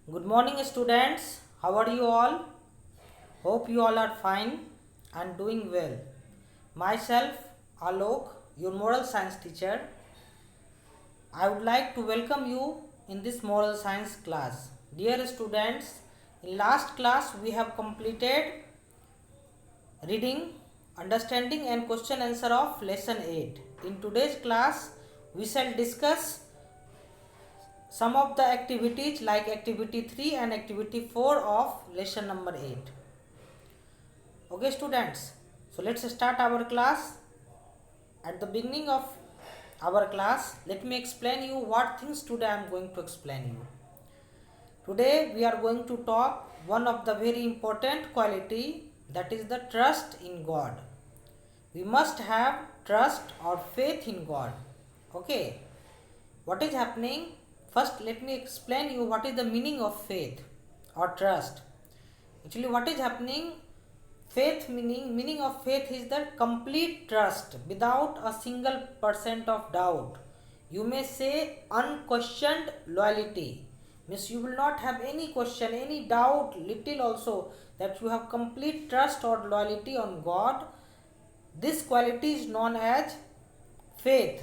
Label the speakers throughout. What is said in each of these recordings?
Speaker 1: Good morning, students. How are you all? Hope you all are fine and doing well. Myself, Alok, your moral science teacher, I would like to welcome you in this moral science class. Dear students, in last class we have completed reading, understanding and question answer of lesson 8. In today's class, we shall discuss some of the activities like activity 3 and activity 4 of lesson number 8. Okay students, so let's start our class. At the beginning of our class, let me explain you what things today I am going to explain you. Today we are going to talk one of the very important quality, that is the trust in God. We must have trust or faith in God. Okay, what is happening? First let me explain you what is the meaning of faith or trust. Actually what is happening, faith meaning of faith is the complete trust without a single percent of doubt. You may say unquestioned loyalty, means you will not have any question, any doubt, little also, that you have complete trust or loyalty on God. This quality is known as faith.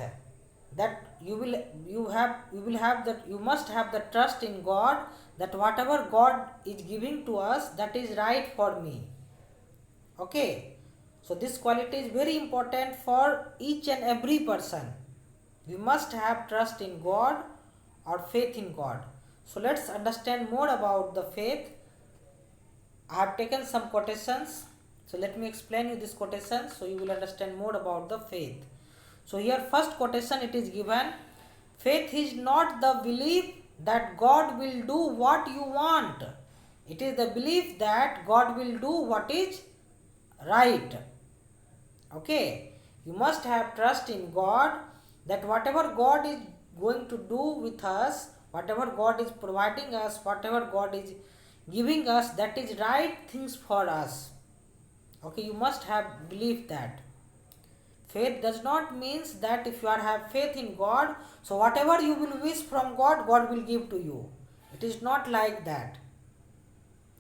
Speaker 1: That you will have that, you must have the trust in God, that whatever God is giving to us, that is right for me. Okay, so this quality is very important for each and every person. We must have trust in God or faith in God. So let's understand more about the faith. I have taken some quotations, so let me explain you this quotation so you will understand more about the faith. So here first quotation it is given, faith is not the belief that God will do what you want. It is the belief that God will do what is right. Okay, you must have trust in God, that whatever God is going to do with us, whatever God is providing us, whatever God is giving us, that is right things for us. Okay, you must have belief that. Faith does not means that if you are have faith in God, so whatever you will wish from God, God will give to you. It is not like that.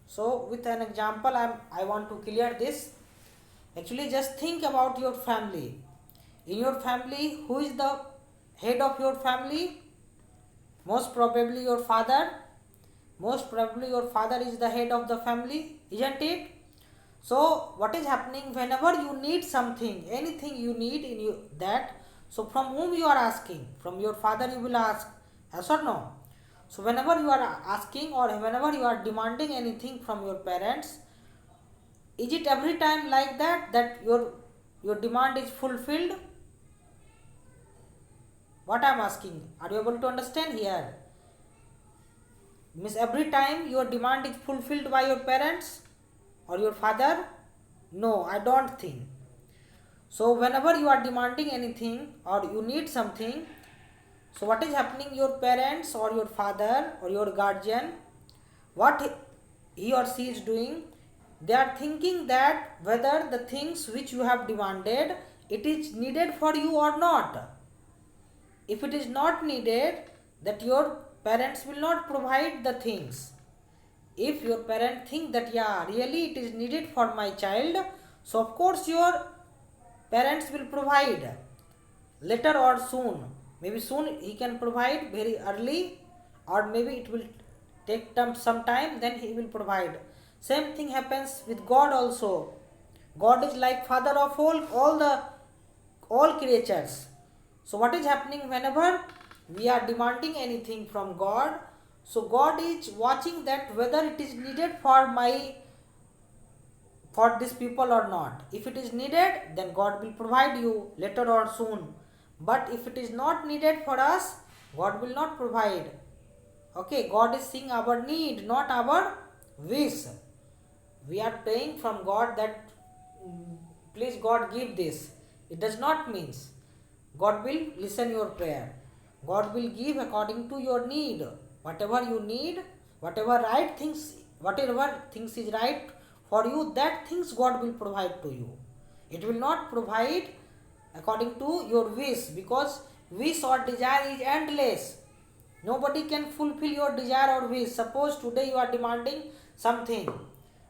Speaker 1: So with an example, I want to clear this. Actually, just think about your family. In your family, who is the head of your family? Most probably your father. Most probably your father is the head of the family, isn't it? So what is happening, whenever you need something, anything you need in you that, so from whom you are asking? From your father you will ask, yes or no? So whenever you are asking or whenever you are demanding anything from your parents, is it every time like that your demand is fulfilled? What I am asking, are you able to understand here? Means every time your demand is fulfilled by your parents or your father? No, I don't think. So whenever you are demanding anything or you need something, so what is happening, your parents or your father or your guardian, what he or she is doing, they are thinking that whether the things which you have demanded, it is needed for you or not. If it is not needed, that your parents will not provide the things. If your parent think that yeah, really it is needed for my child, so of course your parents will provide later or soon. Maybe soon he can provide very early, or maybe it will take some time, then he will provide. Same thing happens with God also. God is like father of all creatures. So what is happening, whenever we are demanding anything from God, so God is watching that whether it is needed for these people or not. If it is needed, then God will provide you later or soon. But if it is not needed for us, God will not provide. Okay, God is seeing our need, not our wish. We are praying from God that please God give this. It does not means God will listen your prayer. God will give according to your need. Whatever you need, whatever things is right for you, that things God will provide to you. It will not provide according to your wish, because wish or desire is endless. Nobody can fulfill your desire or wish. Suppose today you are demanding something.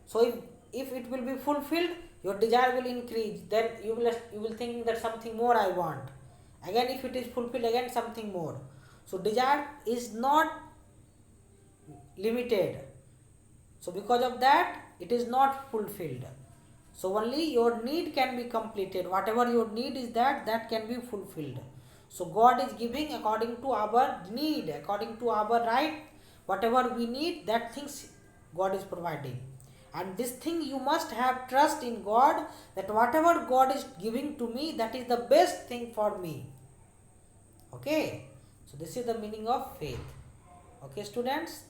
Speaker 1: So if it will be fulfilled, your desire will increase. Then you will think that something more I want. Again, if it is fulfilled, again something more. So desire is not limited. So because of that, it is not fulfilled. So only your need can be completed. Whatever your need is, that can be fulfilled. So God is giving according to our need, according to our right. Whatever we need, that things God is providing. And this thing you must have trust in God, that whatever God is giving to me, that is the best thing for me. Okay. So this is the meaning of faith. Okay, students.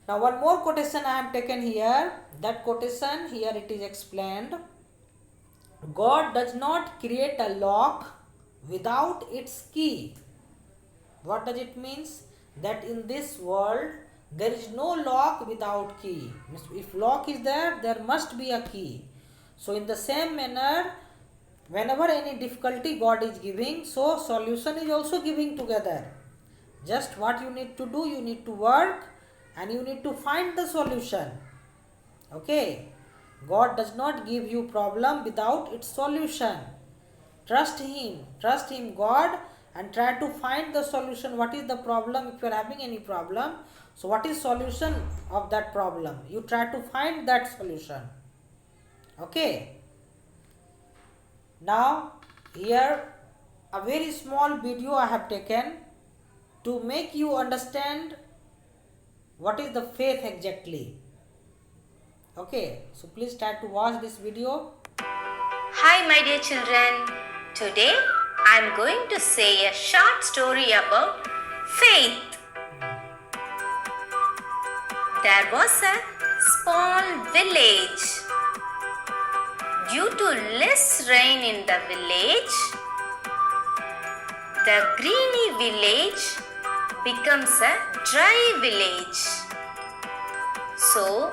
Speaker 1: Now one more quotation I have taken here. That quotation here it is explained. God does not create a lock without its key. What does it means? That in this world there is no lock without key. If lock is there, there must be a key. So in the same manner, whenever any difficulty God is giving, so solution is also giving together. Just what you need to do, you need to work and you need to find the solution. Okay. God does not give you problem without its solution. Trust him God, and try to find the solution. What is the problem? If you are having any problem, so what is solution of that problem? You try to find that solution. Okay. Now here a very small video I have taken to make you understand what is the faith exactly. Okay, so please try to watch this video.
Speaker 2: Hi my dear children, today I am going to say a short story about faith. There was a small village. Due to less rain in the village, the greeny village becomes a dry village. So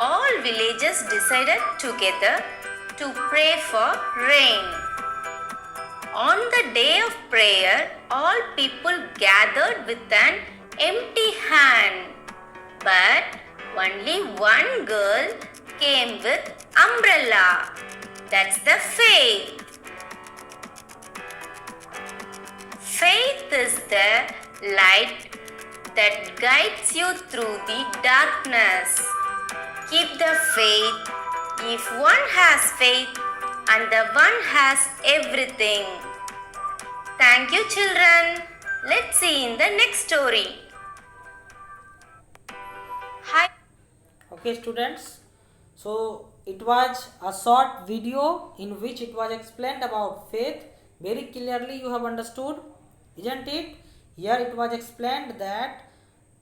Speaker 2: all villagers decided together to pray for rain. On the day of prayer, all people gathered with an empty hand. But only one girl came with umbrella. That's the faith. Faith is the light that guides you through the darkness. Keep the faith. If one has faith, and the one has everything. Thank you, children. Let's see in the next story. Hi.
Speaker 1: Okay, students. So it was a short video in which it was explained about faith. Very clearly you have understood, isn't it? Here it was explained that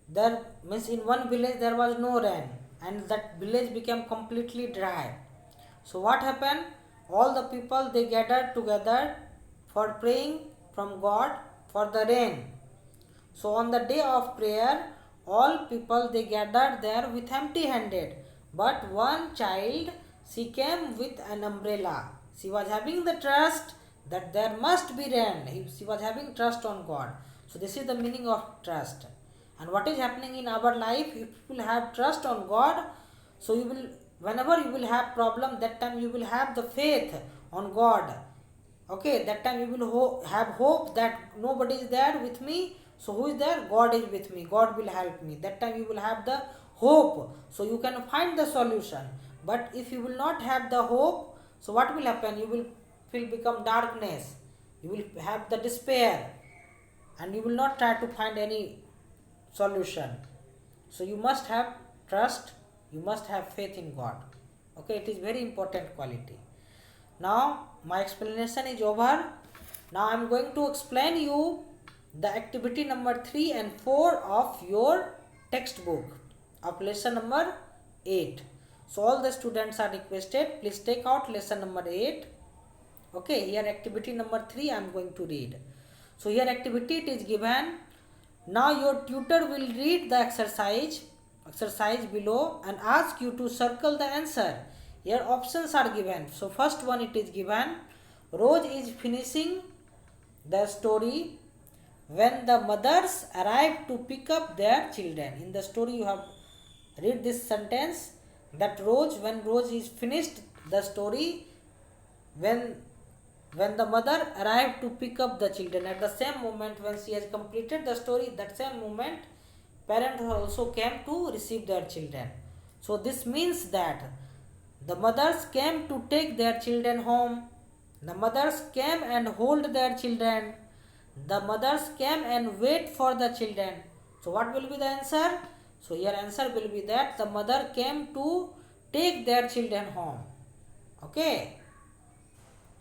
Speaker 1: there means in one village there was no rain and that village became completely dry. So what happened? All the people they gathered together for praying from God for the rain. So on the day of prayer, all people they gathered there with empty handed. But one child, she came with an umbrella. She was having the trust that there must be rain. She was having trust on God. So this is the meaning of trust. And what is happening in our life, if you will have trust on God, so you will, whenever you will have problem, that time you will have the faith on God. Okay, that time you will have hope that nobody is there with me. So who is there? God is with me. God will help me. That time you will have the hope. So you can find the solution. But if you will not have the hope, so what will happen? You will become darkness. You will have the despair. And you will not try to find any solution. So you must have trust. You must have faith in God. Okay, it is very important quality. Now my explanation is over. Now I am going to explain you the activity number 3 and 4 of your textbook of lesson number 8. So all the students are requested, please take out lesson number 8. Okay, here activity number 3 I am going to read. So here activity it is given. Now your tutor will read the exercise below and ask you to circle the answer. Here options are given. So first one it is given. Rose is finishing the story when the mothers arrive to pick up their children. In the story you have read this sentence, that when Rose is finished the story, when the mother arrived to pick up the children, at the same moment when she has completed the story, that same moment parents also came to receive their children. So this means that the mothers came to take their children home, the mothers came and hold their children, the mothers came and wait for the children. So what will be the answer? So your answer will be that the mother came to take their children home. Okay.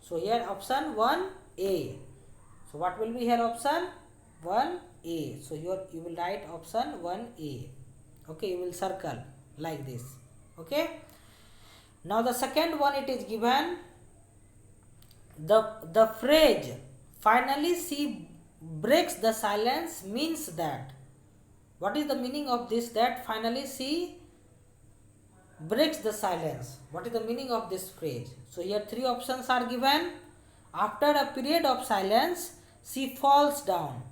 Speaker 1: So here option 1A. So what will be here option 1A. So you will write option 1A. Okay, you will circle like this. Okay. Now the second one, it is given the phrase finally she breaks the silence means that. What is the meaning of this, that finally she breaks the silence? What is the meaning of this phrase? So here three options are given. After a period of silence, she falls down.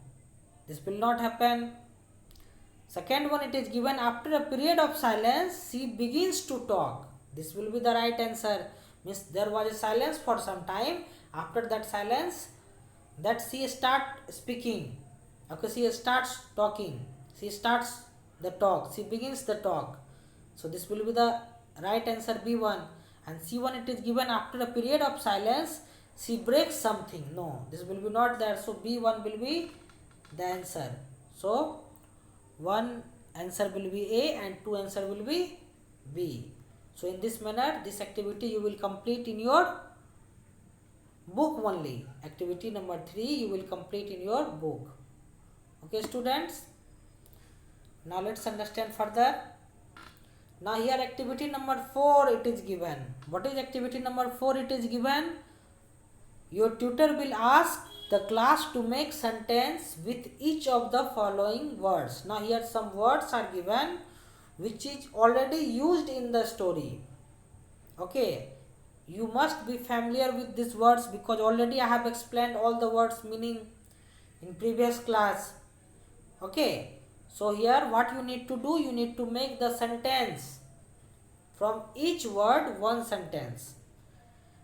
Speaker 1: This will not happen. Second one, it is given after a period of silence, she begins to talk. This will be the right answer. Means there was a silence for some time. After that silence, that she start speaking. Okay, she starts talking. She starts the talk. She begins the talk. So this will be the right answer, B1. And C1, it is given after a period of silence, she breaks something. No, this will be not there. So B1 will be the answer. So one answer will be A and two answer will be B. So in this manner, this activity you will complete in your book only. Activity number 3 you will complete in your book. Okay students. Now let's understand further. Now here activity number 4 it is given. What is activity number 4? It is given, your tutor will ask the class to make sentence with each of the following words. Now here some words are given which is already used in the story. Okay, you must be familiar with these words because already I have explained all the words meaning in previous class. Okay, so here what you need to do, you need to make the sentence from each word, one sentence.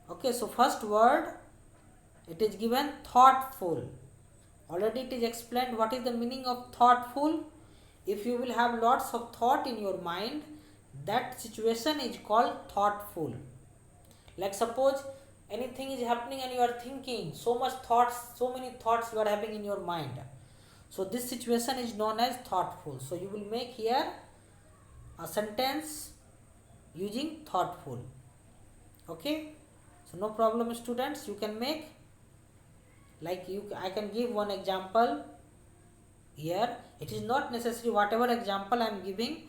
Speaker 1: Okay, so first word, it is given thoughtful. Already it is explained what is the meaning of thoughtful. If you will have lots of thought in your mind, that situation is called thoughtful. Like suppose anything is happening and you are thinking so much thoughts, so many thoughts you are having in your mind. So this situation is known as thoughtful. So you will make here a sentence using thoughtful. Okay, so no problem students, you can make. Like I can give one example here. It is not necessary whatever example I am giving,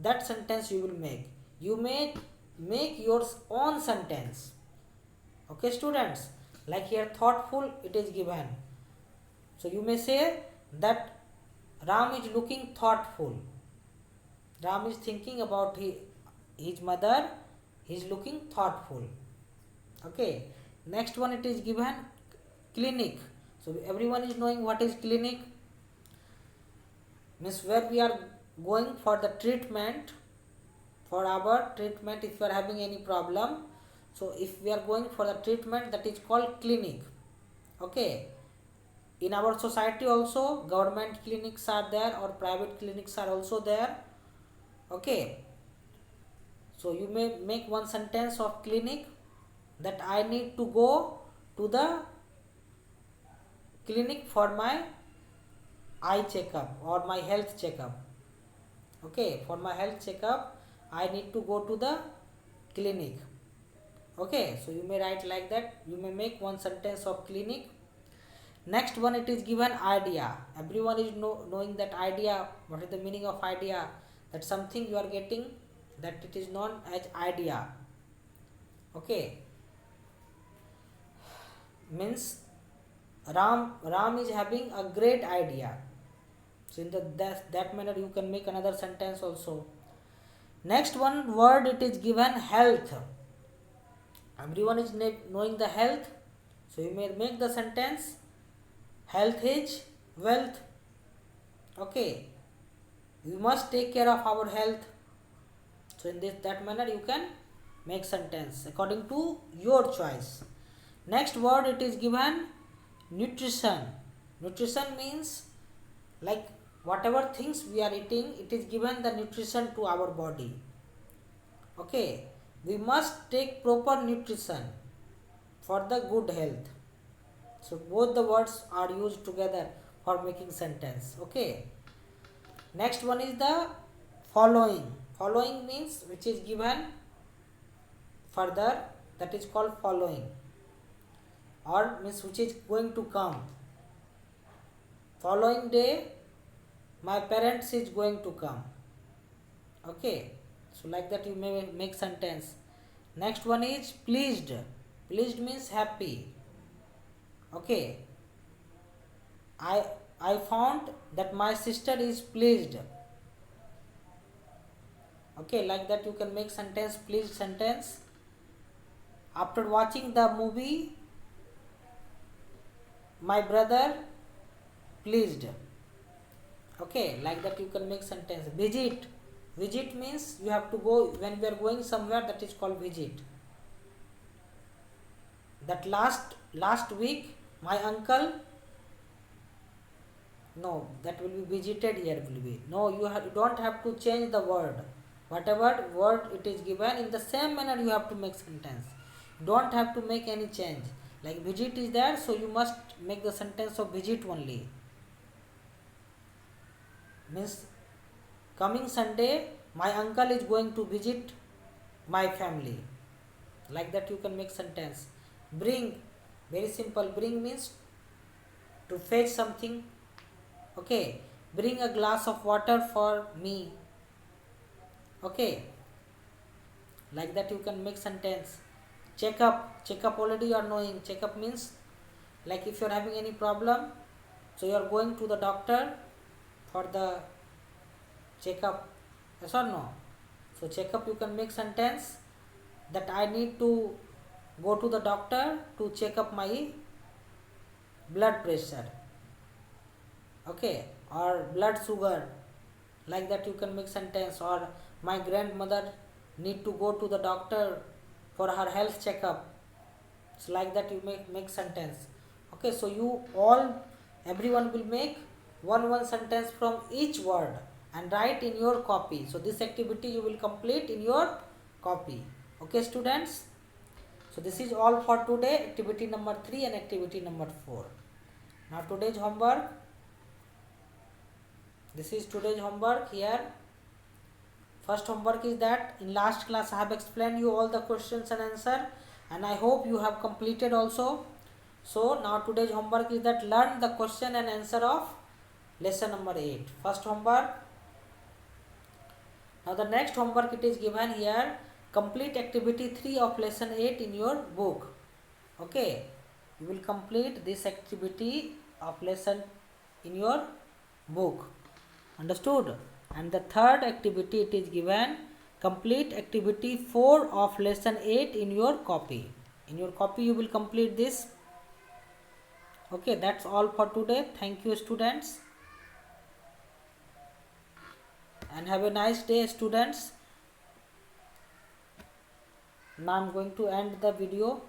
Speaker 1: that sentence you will make. You may make your own sentence. Okay students, like here thoughtful it is given. So you may say that Ram is looking thoughtful. Ram is thinking about his mother. He is looking thoughtful. Okay, next one it is given clinic. So everyone is knowing what is clinic. Means where we are going for the treatment, for our treatment if you are having any problem. So if we are going for the treatment, that is called clinic. Okay, in our society also government clinics are there or private clinics are also there. Okay, so you may make one sentence of clinic, that I need to go to the clinic for my eye checkup or my health checkup. Okay, for my health checkup I need to go to the clinic. Okay, so you may write like that. You may make one sentence of clinic. Next one, it is given idea. Everyone is knowing that idea. What is the meaning of idea? That something you are getting, that it is known as idea. Okay, means Ram is having a great idea. So in that manner you can make another sentence also. Next one word, it is given health. Everyone is knowing the health. So you may make the sentence, health is wealth. Okay, we must take care of our health. So in that manner you can make sentence according to your choice. Next word, it is given nutrition. Nutrition means like whatever things we are eating, it is given the nutrition to our body. Okay, we must take proper nutrition for the good health. So both the words are used together for making sentence. Okay, next one is the following. Following means which is given further, that is called following, or means which is going to come. Following day my parents is going to come. Okay, so like that you may make sentence. Next one is pleased. Pleased means happy. Okay, I found that my sister is pleased. Okay, like that you can make sentence, pleased sentence. After watching the movie, my brother pleased. Okay, like that you can make sentence. Visit. Visit means you have to go when we are going somewhere, that is called visit. That last week my uncle, no, that will be visited here will be. No, you don't have to change the word. Whatever word it is given, in the same manner you have to make sentence. Don't have to make any change. Like visit is there, so you must make the sentence of visit only. Means coming Sunday my uncle is going to visit my family. Like that you can make sentence. Bring, very simple. Bring means to fetch something. Okay, bring a glass of water for me. Okay, like that you can make sentence. Check up. Check up already you are knowing. Check up means like if you are having any problem, so you are going to the doctor for the checkup. Yes or no? So checkup you can make sentence that I need to go to the doctor to check up my blood pressure. Okay, or blood sugar. Like that you can make sentence. Or my grandmother need to go to the doctor for her health checkup. So like that you make sentence. Okay, so you all, everyone will make one sentence from each word and write in your copy. So this activity you will complete in your copy. Okay students, so this is all for today, activity number 3 and activity number 4. Now today's homework, this is today's homework here. First homework is that in last class I have explained you all the questions and answer, and I hope you have completed also. So now today's homework is that learn the question and answer of lesson number 8. First homework. Now the next homework it is given here. Complete activity 3 of lesson 8 in your book. Okay, you will complete this activity of lesson in your book. Understood? And the third activity it is given. Complete activity 4 of lesson 8 in your copy. In your copy you will complete this. Okay, that's all for today. Thank you students. And have a nice day students. Now I am going to end the video.